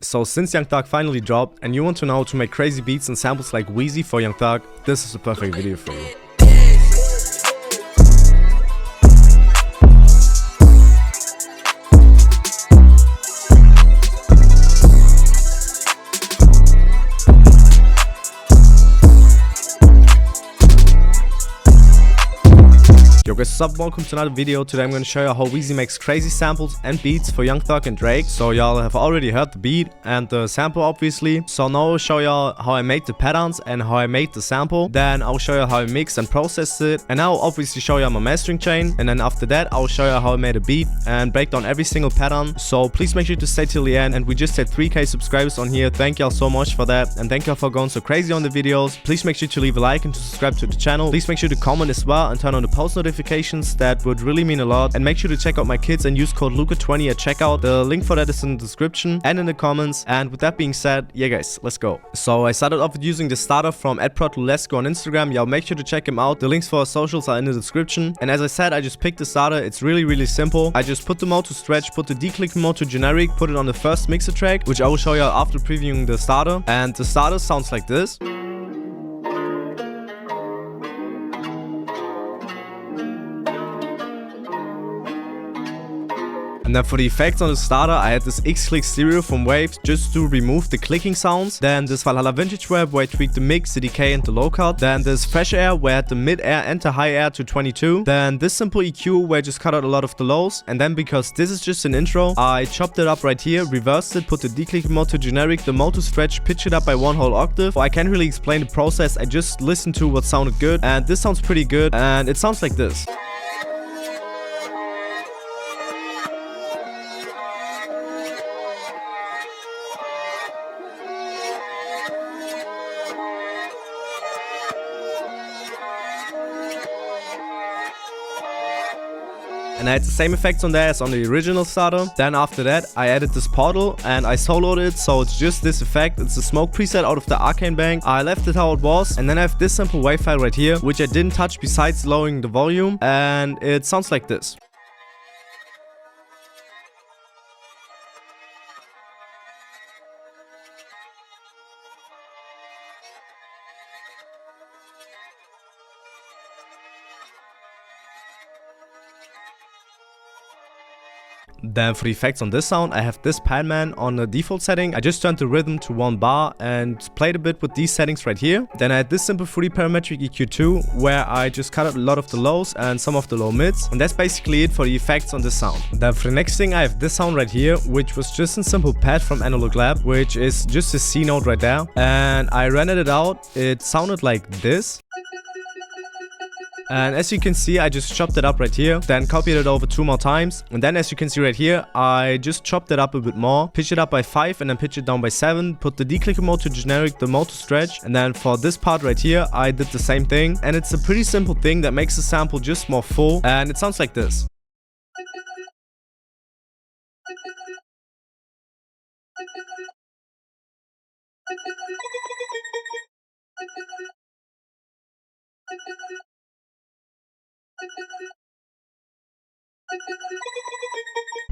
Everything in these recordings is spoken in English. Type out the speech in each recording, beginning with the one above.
So since Young Thug finally dropped and you want to know how to make crazy beats and samples like Wheezy for Young Thug, this is the perfect video for you. Yo guys, what's up? Welcome to another video. Today I'm going to show you how Wheezy makes crazy samples and beats for Young Thug and Drake. So y'all have already heard the beat and the sample obviously. So now I'll show y'all how I made the patterns and how I made the sample. Then I'll show you how I mixed and processed it. And I'll obviously show you my mastering chain. And then after that I'll show you how I made a beat and break down every single pattern. So please make sure to stay till the end. And we just had 3k subscribers on here. Thank y'all so much for that. And thank y'all for going so crazy on the videos. Please make sure to leave a like and to subscribe to the channel. Please make sure to comment as well and turn on the post notifications. That would really mean a lot. And make sure to check out my kits and use code Luca20 at checkout. The link for that is in the description and in the comments. And with that being said, yeah guys, let's go. So I started off with using the starter from @ProToLesco on Instagram. Y'all make sure to check him out. The links for our socials are in the description. And as I said, I just picked the starter. It's really simple. I just put the mode to stretch, put the declick mode to generic, put it on the first mixer track, which I will show you after previewing the starter. And the starter sounds like this. And then for the effects on the starter, I had this X-Click stereo from Waves just to remove the clicking sounds. Then this Valhalla Vintage Web where I tweaked the mix, the decay and the low cut. Then this Fresh Air where I had the mid air and the high air to 22. Then this simple EQ where I just cut out a lot of the lows. And then because this is just an intro, I chopped it up right here, reversed it, put the declick mode to generic, the mode to stretch, pitch it up by one whole octave. I can't really explain the process, I just listened to what sounded good. And this sounds pretty good and it sounds like this. And I had the same effects on there as on the original starter. Then after that, I added this portal and I soloed it. So it's just this effect. It's a smoke preset out of the Arcane Bank. I left it how it was. And then I have this simple wave file right here, which I didn't touch besides lowering the volume. And it sounds like this. Then for the effects on this sound, I have this Padman on the default setting. I just turned the rhythm to 1 bar and played a bit with these settings right here. Then I had this simple 3 parametric EQ2 where I just cut out a lot of the lows and some of the low mids. And that's basically it for the effects on this sound. Then for the next thing, I have this sound right here, which was just a simple pad from Analog Lab, which is just a C note right there. And I rendered it out. It sounded like this. And as you can see, I just chopped it up right here, then copied it over 2 more times. And then as you can see right here, I just chopped it up a bit more, pitched it up by 5 and then pitched it down by 7, put the declicker mode to generic, the mode to stretch. And then for this part right here, I did the same thing. And it's a pretty simple thing that makes the sample just more full. And it sounds like this.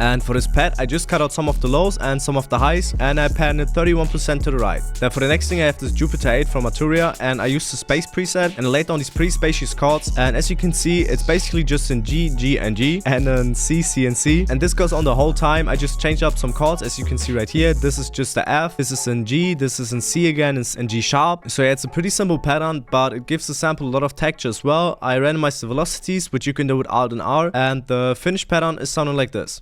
And for this pad, I just cut out some of the lows and some of the highs, and I panned it 31% to the right. Then for the next thing, I have this Jupiter 8 from Arturia, and I used the space preset, and I laid down these pretty spacious chords. And as you can see, it's basically just in G, G, and G, and then C, C, and C. And this goes on the whole time. I just changed up some chords, as you can see right here. This is just the F, this is in G, this is in C again, it's in G sharp. So yeah, it's a pretty simple pattern, but it gives the sample a lot of texture as well. I randomized the velocities, which you can do with Alt and R, and the finished pattern is sounding like this.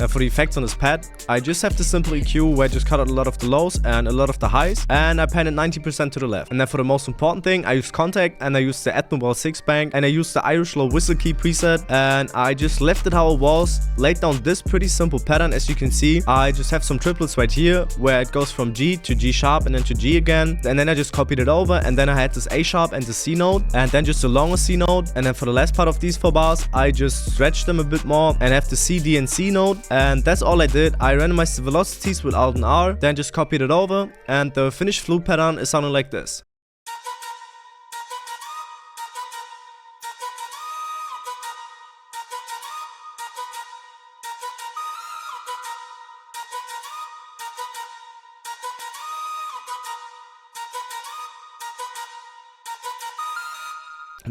Now for the effects on this pad, I just have the simple EQ where I just cut out a lot of the lows and a lot of the highs, and I pan it 90% to the left. And then for the most important thing, I used Contact and I used the Admiral 6 bank and I used the Irish Low Whistle Key preset, and I just left it how it was, laid down this pretty simple pattern. As you can see, I just have some triplets right here where it goes from G to G sharp and then to G again, and then I just copied it over, and then I had this A sharp and the C note, and then just a longer C note, and then for the last part of these 4 bars, I just stretched them a bit more and have the C, D, and C note. and that's all I did. I randomized the velocities with Alt and R, then just copied it over, and the finished flute pattern is sounding like this.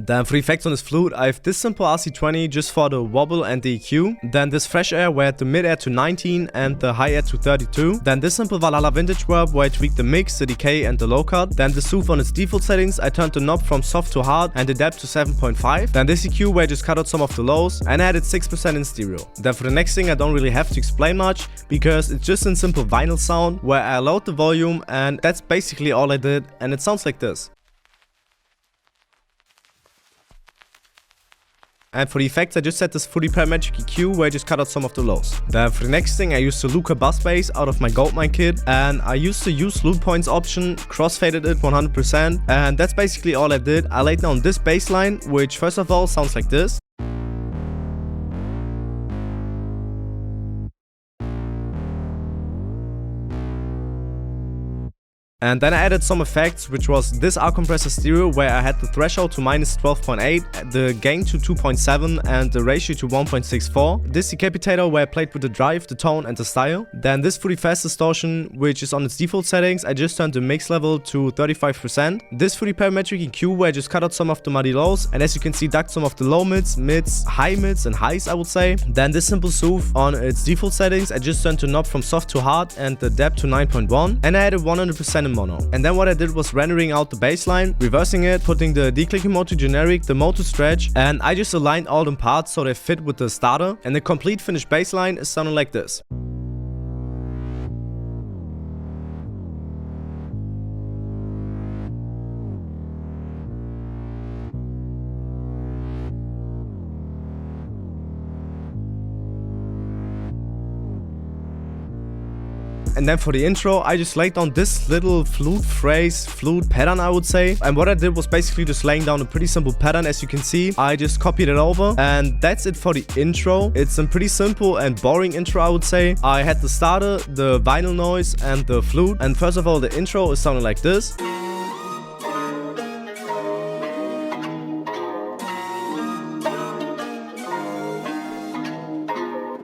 Then for the effects on this flute, I have this simple RC20 just for the wobble and the EQ. Then this fresh air where I had the mid air to 19 and the high air to 32. Then this simple Valhalla vintage verb where I tweaked the mix, the decay and the low cut. Then the soothe on its default settings, I turned the knob from soft to hard and the depth to 7.5. Then this EQ where I just cut out some of the lows and added 6% in stereo. Then for the next thing I don't really have to explain much because it's just a simple vinyl sound where I load the volume, and that's basically all I did, and it sounds like this. And for the effects, I just set this fully parametric EQ where I just cut out some of the lows. Then for the next thing, I used the Luca bass bass out of my Goldmine kit, and I used the use loop points option, crossfaded it 100%, and that's basically all I did. I laid down this bass line, which first of all sounds like this. And then I added some effects, which was this R compressor stereo where I had the threshold to minus 12.8, the gain to 2.7 and the ratio to 1.64. This decapitator where I played with the drive, the tone and the style. Then this fully fast distortion, which is on its default settings, I just turned the mix level to 35%. This fully parametric EQ where I just cut out some of the muddy lows, and as you can see ducked some of the low mids, high mids and highs I would say. Then this simple soothe on its default settings, I just turned the knob from soft to hard and the depth to 9.1, and I added 100% in mono. And then what I did was rendering out the bassline, reversing it, putting the declicking mode to generic, the mode to stretch, and I just aligned all the parts so they fit with the starter, and the complete finished bassline is sounding like this. And then for the intro, I just laid down this little flute phrase, flute pattern I would say. And what I did was basically just laying down a pretty simple pattern. As you can see, I just copied it over, and that's it for the intro. It's a pretty simple and boring intro I would say. I had the starter, the vinyl noise and the flute. And first of all, the intro is sounding like this.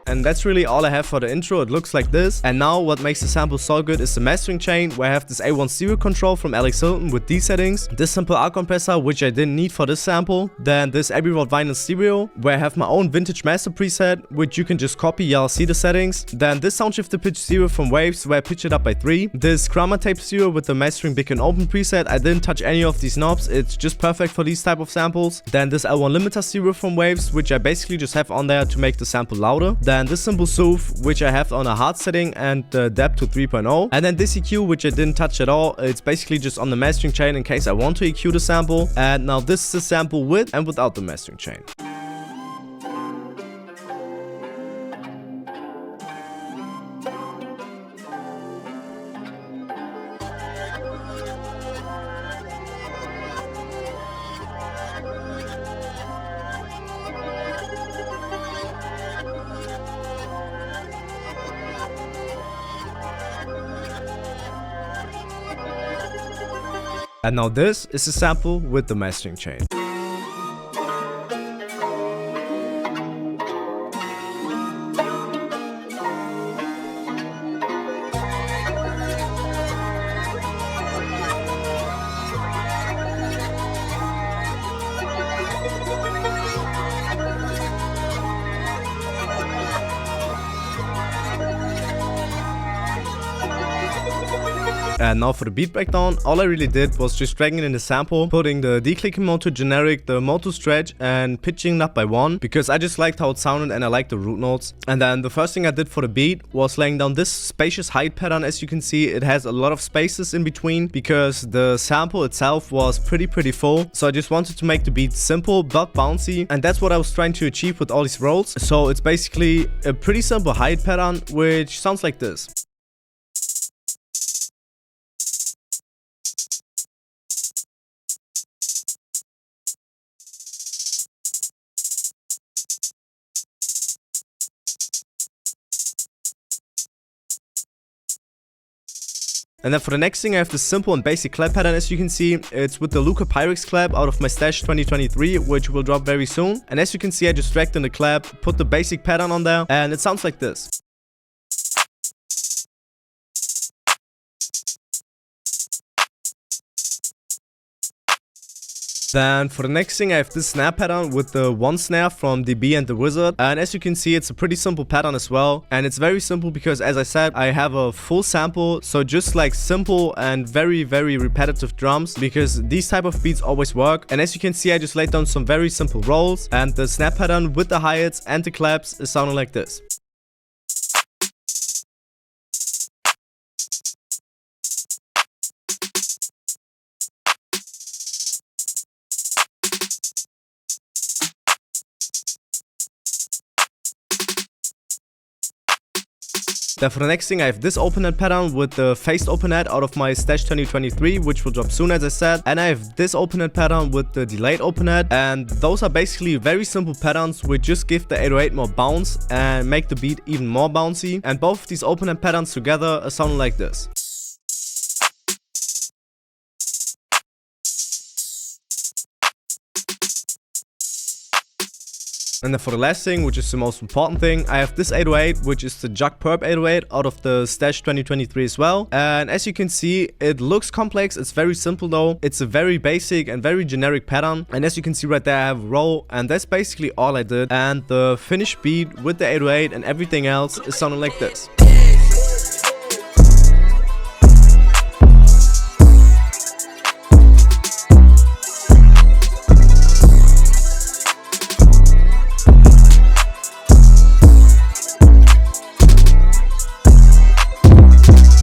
And that's really all I have for the intro. It looks like this. And now what makes the sample so good is the mastering chain, where I have this A1 stereo control from Alex Hilton with these settings, this simple R compressor which I didn't need for this sample, then this Abbey Road vinyl stereo where I have my own vintage master preset which you can just copy, y'all see the settings, then this sound shifter pitch stereo from Waves where I pitch it up by 3, this chroma tape stereo with the mastering big and open preset. I didn't touch any of these knobs, it's just perfect for these type of samples. Then this L1 limiter stereo from Waves which I basically just have on there to make the sample louder, then this simple soothe which I have on a hard setting and the depth to 3.0, and then this EQ which I didn't touch at all. It's basically just on the mastering chain in case I want to EQ the sample. And now this is the sample with and without the mastering chain. And now this is a sample with the mastering chain. And now for the beat breakdown, all I really did was just dragging in the sample, putting the declicking mode to generic, the mode to stretch, and pitching it up by 1 because I just liked how it sounded and I liked the root notes. And then the first thing I did for the beat was laying down this spacious height pattern. As you can see, it has a lot of spaces in between because the sample itself was pretty full. So I just wanted to make the beat simple but bouncy, and that's what I was trying to achieve with all these rolls. So it's basically a pretty simple height pattern which sounds like this. And then for the next thing, I have this simple and basic clap pattern. As you can see, it's with the pyrex clap out of my stash 2023, which will drop very soon. And as you can see, I just dragged in the clap, put the basic pattern on there, and it sounds like this. Then for the next thing, I have this snare pattern with the one snare from the Bee and the Wizard. And as you can see, it's a pretty simple pattern as well. And it's very simple because, as I said, I have a full sample. So just like simple and very, very repetitive drums, because these type of beats always work. And as you can see, I just laid down some very simple rolls. And the snare pattern with the hi-hats and the claps is sounding like this. Then for the next thing, I have this openhat pattern with the phased openhat out of my stash 2023, which will drop soon, as I said. And I have this openhat pattern with the delayed openhat. And those are basically very simple patterns which just give the 808 more bounce and make the beat even more bouncy. And both of these openhat patterns together are sounding like this. And then for the last thing, which is the most important thing, I have this 808, which is the Jug Perp 808 out of the stash 2023 as well. And as you can see, it looks complex. It's very simple though. It's a very basic and very generic pattern. And as you can see right there, I have a roll, and that's basically all I did. And the finished beat with the 808 and everything else is sounding like this.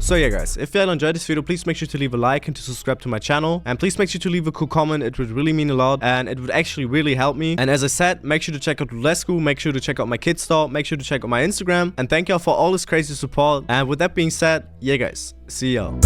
So yeah guys, if you all enjoyed this video, please make sure to leave a like and to subscribe to my channel. And please make sure to leave a cool comment. It would really mean a lot and it would actually really help me. And as I said, make sure to check out Let's Go, make sure to check out my kids store, make sure to check out my Instagram. And thank y'all for all this crazy support. And with that being said, yeah guys, see y'all.